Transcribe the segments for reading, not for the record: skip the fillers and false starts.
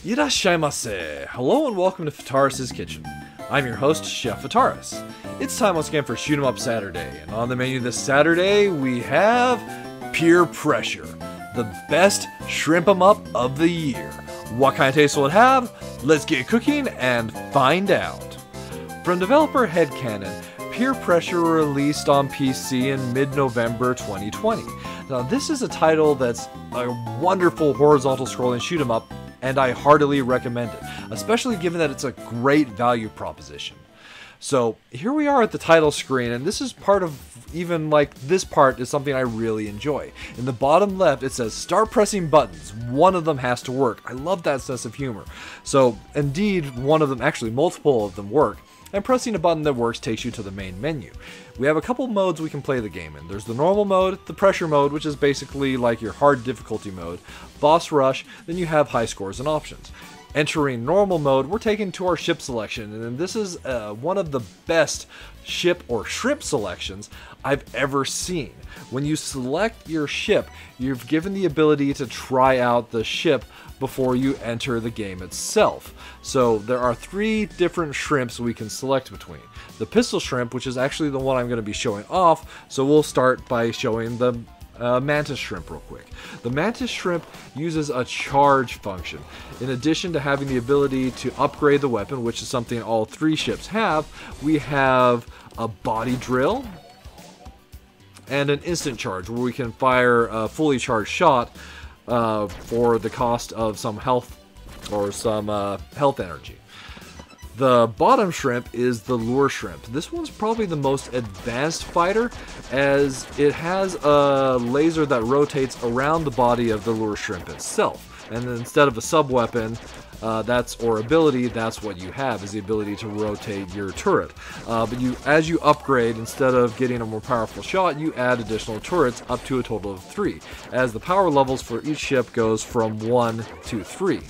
Irashaimase! Hello and welcome to Fataris' Kitchen. I'm your host, Chef Fataris. It's time once again for Shoot 'em Up Saturday, and on the menu this Saturday we have Peer Pressure, the best shrimp 'em up of the year. What kind of taste will it have? Let's get cooking and find out. From developer Headcanon, Peer Pressure released on PC in mid-November 2020. Now this is a title that's a wonderful horizontal scrolling shoot 'em up, and I heartily recommend it, especially given that it's a great value proposition. So here we are at the title screen, and this is part of, even like this part is something I really enjoy. In the bottom left it says start pressing buttons, one of them has to work. I love that sense of humor. So indeed one of them, actually multiple of them work, and pressing a button that works takes you to the main menu. We have a couple modes we can play the game in. There's the normal mode, the pressure mode, which is basically like your hard difficulty mode, boss rush, then you have high scores and options. Entering normal mode, we're taken to our ship selection, and this is one of the best ship or shrimp selections I've ever seen. When you select your ship, you've given the ability to try out the ship before you enter the game itself. So there are 3 different shrimps we can select between. The pistol shrimp, which is actually the one I'm going to be showing off, so we'll start by showing the mantis shrimp real quick. The mantis shrimp uses a charge function. In addition to having the ability to upgrade the weapon, which is something all 3 ships have, we have a body drill and an instant charge where we can fire a fully charged shot for the cost of some health or some health energy. The bottom shrimp is the lure shrimp. This one's probably the most advanced fighter, as it has a laser that rotates around the body of the lure shrimp itself. And then instead of a sub-weapon, or ability, that's what you have, is the ability to rotate your turret. But as you upgrade, instead of getting a more powerful shot, you add additional turrets up to a total of 3, as the power levels for each ship goes from 1 to 3.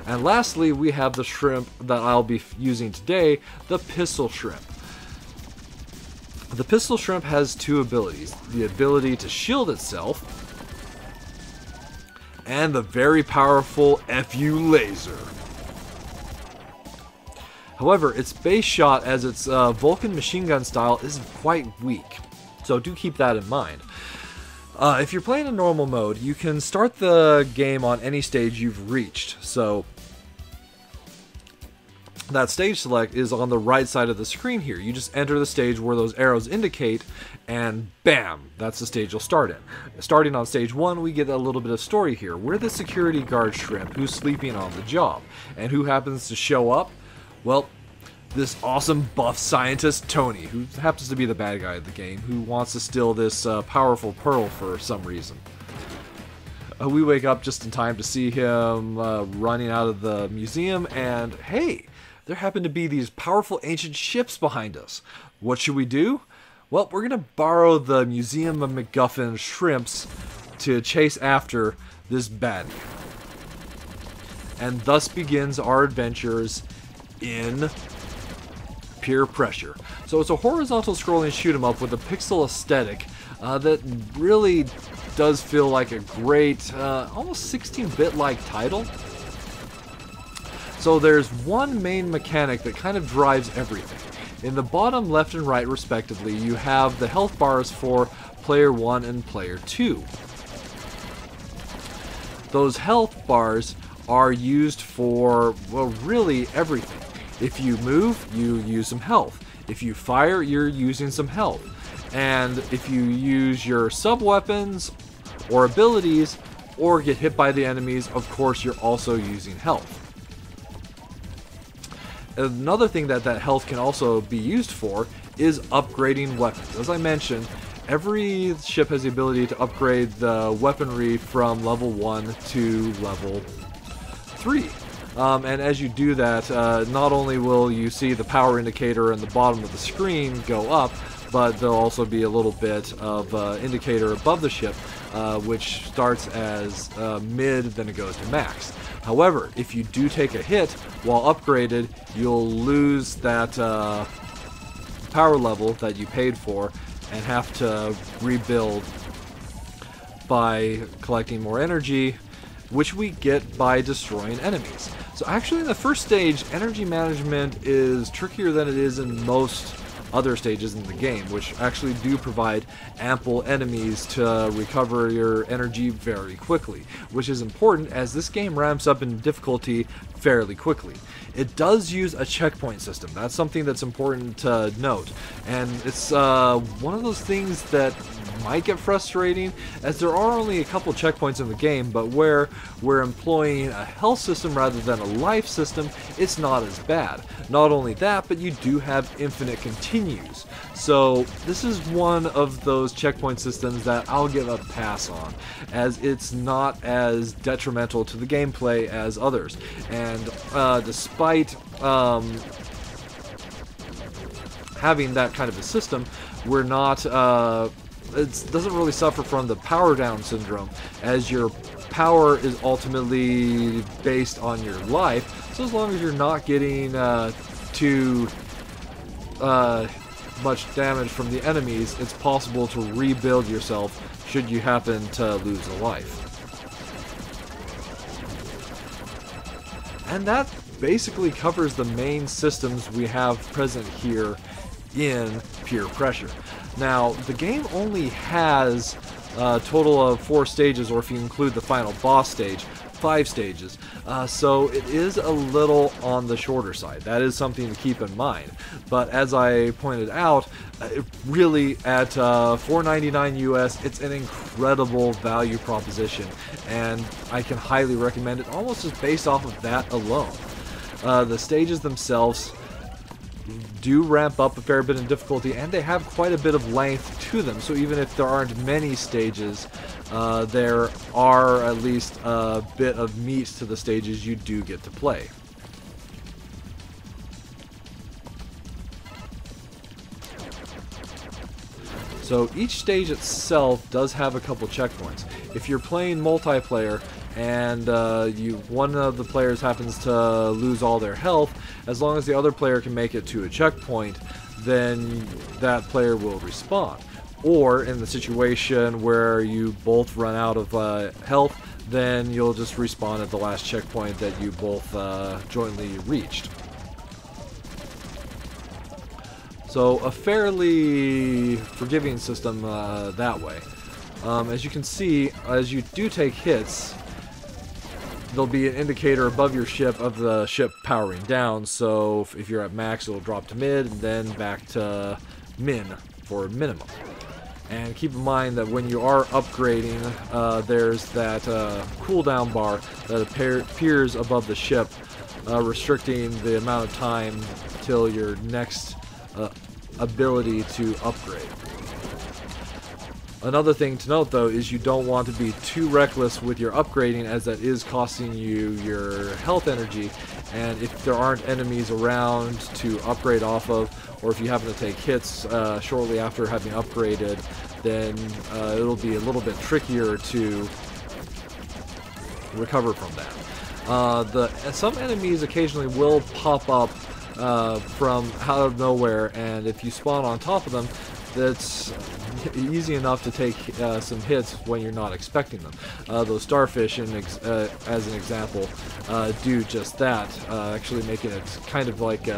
And lastly, we have the shrimp that I'll be using today, the pistol shrimp. The pistol shrimp has 2 abilities, the ability to shield itself, and the very powerful FU laser. However, its base shot, as its Vulcan machine gun style, is quite weak, so do keep that in mind. If you're playing in normal mode, you can start the game on any stage you've reached, so that stage select is on the right side of the screen here. You just enter the stage where those arrows indicate, and bam, that's the stage you'll start in. Starting on stage 1, we get a little bit of story here. We're the security guard shrimp who's sleeping on the job. And who happens to show up? Well, this awesome buff scientist Tony, who happens to be the bad guy of the game, who wants to steal this powerful pearl for some reason. We wake up just in time to see him running out of the museum, and hey, there happen to be these powerful ancient ships behind us. What should we do? Well, we're going to borrow the Museum of MacGuffin shrimps to chase after this baddie. And thus begins our adventures in Peer Pressure. So it's a horizontal scrolling shoot 'em up with a pixel aesthetic that really does feel like a great, almost 16-bit like title. So there's one main mechanic that kind of drives everything. In the bottom left and right respectively, you have the health bars for player 1 and player 2. Those health bars are used for, well, really everything. If you move, you use some health. If you fire, you're using some health. And if you use your sub-weapons or abilities or get hit by the enemies, of course you're also using health. Another thing that health can also be used for is upgrading weapons. As I mentioned, every ship has the ability to upgrade the weaponry from level 1 to level 3. And as you do that, not only will you see the power indicator in the bottom of the screen go up, but there'll also be a little bit of indicator above the ship, which starts as mid, then it goes to max. However, if you do take a hit while upgraded, you'll lose that power level that you paid for and have to rebuild by collecting more energy which we get by destroying enemies. So actually in the first stage, energy management is trickier than it is in most other stages in the game, which actually do provide ample enemies to recover your energy very quickly, which is important as this game ramps up in difficulty fairly quickly. It does use a checkpoint system. That's something that's important to note, and it's one of those things that might get frustrating, as there are only a couple checkpoints in the game, but where we're employing a health system rather than a life system, it's not as bad. Not only that, but you do have infinite continues. So this is one of those checkpoint systems that I'll give a pass on, as it's not as detrimental to the gameplay as others. And despite having that kind of a system, we're not it doesn't really suffer from the power down syndrome, as your power is ultimately based on your life. So as long as you're not getting too much damage from the enemies, it's possible to rebuild yourself should you happen to lose a life. And that basically covers the main systems we have present here in Peer Pressure. Now, the game only has a total of 4 stages, or if you include the final boss stage, 5 stages. So it is a little on the shorter side. That is something to keep in mind. But as I pointed out, really at $4.99 US, it's an incredible value proposition, and I can highly recommend it almost just based off of that alone. The stages themselves do ramp up a fair bit in difficulty, and they have quite a bit of length to them, so even if there aren't many stages, there are at least a bit of meat to the stages you do get to play. So each stage itself does have a couple checkpoints. If you're playing multiplayer and one of the players happens to lose all their health, as long as the other player can make it to a checkpoint, then that player will respawn. Or in the situation where you both run out of health, then you'll just respawn at the last checkpoint that you both jointly reached. So a fairly forgiving system that way. As you can see, as you do take hits, there'll be an indicator above your ship of the ship powering down, so if you're at max, it'll drop to mid, and then back to min for minimum. And keep in mind that when you are upgrading, there's that cooldown bar that appears above the ship, restricting the amount of time till your next ability to upgrade. Another thing to note, though, is you don't want to be too reckless with your upgrading, as that is costing you your health energy, and if there aren't enemies around to upgrade off of, or if you happen to take hits shortly after having upgraded, then it'll be a little bit trickier to recover from that. Some enemies occasionally will pop up from out of nowhere, and if you spawn on top of them, that's easy enough to take some hits when you're not expecting them. Those starfish, as an example, do just that, actually making it kind of like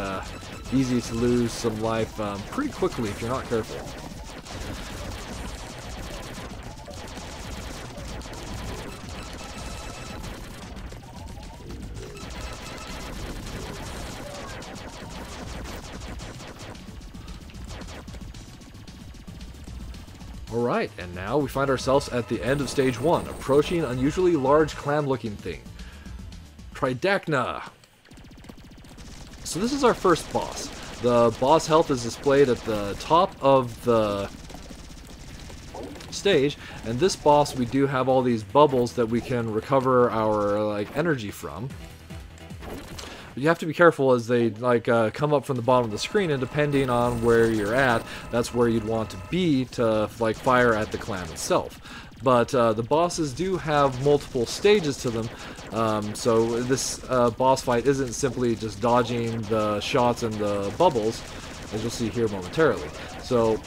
easy to lose some life pretty quickly if you're not careful. Alright, and now we find ourselves at the end of stage 1, approaching an unusually large clam-looking thing. Tridacna! So this is our first boss. The boss health is displayed at the top of the stage, and this boss, we do have all these bubbles that we can recover our energy from. But you have to be careful, as they come up from the bottom of the screen, and depending on where you're at, that's where you'd want to be to fire at the clam itself. But the bosses do have multiple stages to them, so this boss fight isn't simply just dodging the shots and the bubbles, as you'll see here momentarily. So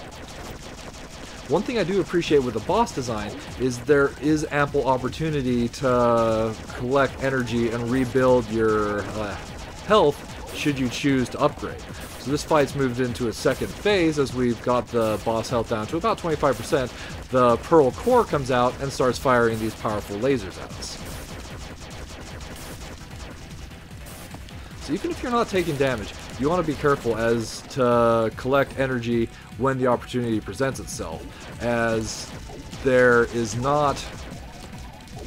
One thing I do appreciate with the boss design is there is ample opportunity to collect energy and rebuild your health should you choose to upgrade. So this fight's moved into its second phase as we've got the boss health down to about 25%. The Pearl Core comes out and starts firing these powerful lasers at us. So even if you're not taking damage, you want to be careful as to collect energy when the opportunity presents itself, as there is not,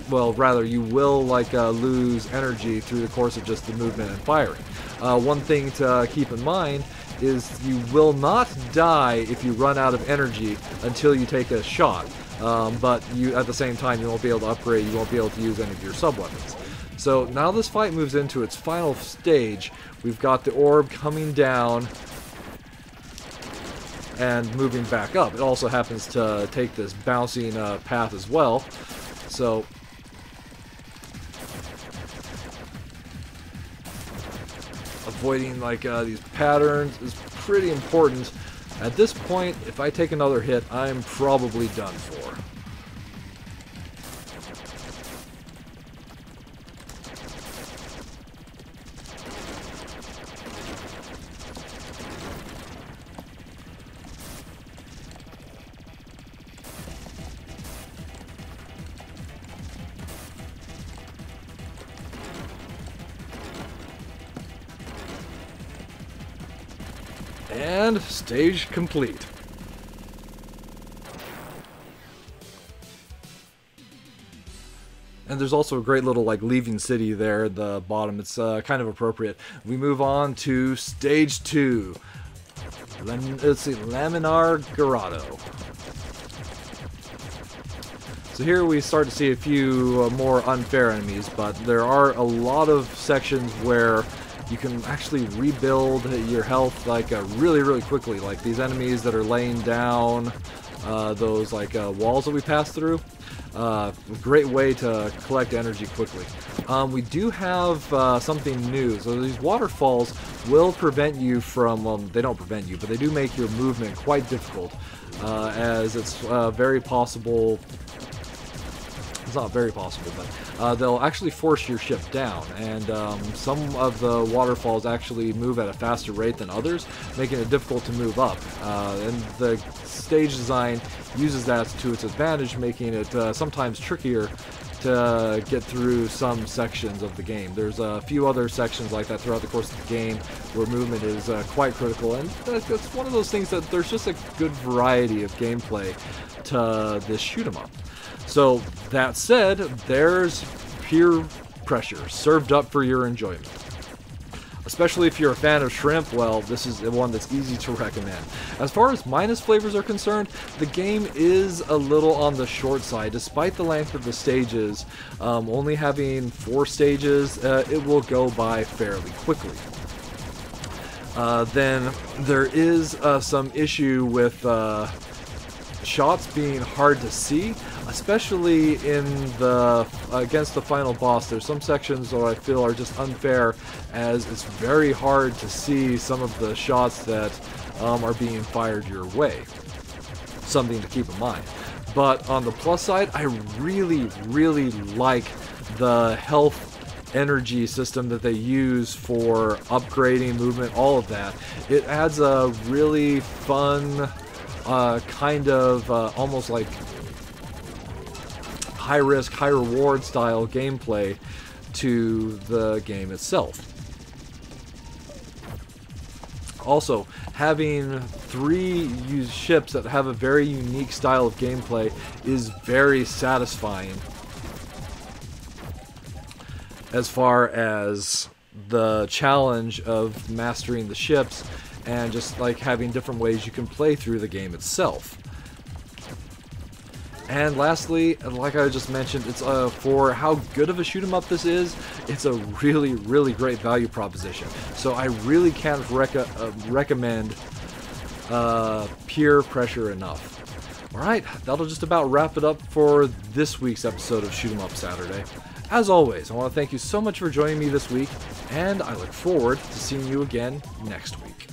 well, rather you will lose energy through the course of just the movement and firing. One thing to keep in mind is you will not die if you run out of energy until you take a shot, but you at the same time you won't be able to upgrade, you won't be able to use any of your sub-weapons. So now this fight moves into its final stage. We've got the orb coming down and moving back up. It also happens to take this bouncing path as well. So avoiding these patterns is pretty important. At this point, if I take another hit, I'm probably done for. And stage complete. And there's also a great little leaving city there at the bottom. It's kind of appropriate. We move on to stage 2. Let's see, Laminar Grotto. So here we start to see a few more unfair enemies, but there are a lot of sections where you can actually rebuild your health really quickly. Like these enemies that are laying down those walls that we passed through. A great way to collect energy quickly. We do have something new. So these waterfalls will prevent you from, well, they don't prevent you, but they do make your movement quite difficult, as it's very possible. It's not very possible, but they'll actually force your ship down, and some of the waterfalls actually move at a faster rate than others, making it difficult to move up. And the stage design uses that to its advantage, making it sometimes trickier to get through some sections of the game. There's a few other sections like that throughout the course of the game where movement is quite critical, and it's one of those things that there's just a good variety of gameplay to this shoot 'em up. So, that said, there's Pier Pressure, served up for your enjoyment. Especially if you're a fan of shrimp, well, this is one that's easy to recommend. As far as minus flavors are concerned, the game is a little on the short side. Despite the length of the stages, only having 4 stages, it will go by fairly quickly. Then there is some issue with shots being hard to see, especially in the against the final boss. There's some sections that I feel are just unfair, as it's very hard to see some of the shots that are being fired your way. Something to keep in mind. But on the plus side, I really like the health energy system that they use for upgrading movement, all of that. It adds a really fun kind of almost like high risk, high reward style gameplay to the game itself. Also, having 3 ships that have a very unique style of gameplay is very satisfying as far as the challenge of mastering the ships and just having different ways you can play through the game itself. And lastly, like I just mentioned, it's for how good of a shoot 'em up this is, it's a really great value proposition. So I really can't recommend Pier Pressure enough. Alright, that'll just about wrap it up for this week's episode of Shoot 'em Up Saturday. As always, I want to thank you so much for joining me this week, and I look forward to seeing you again next week.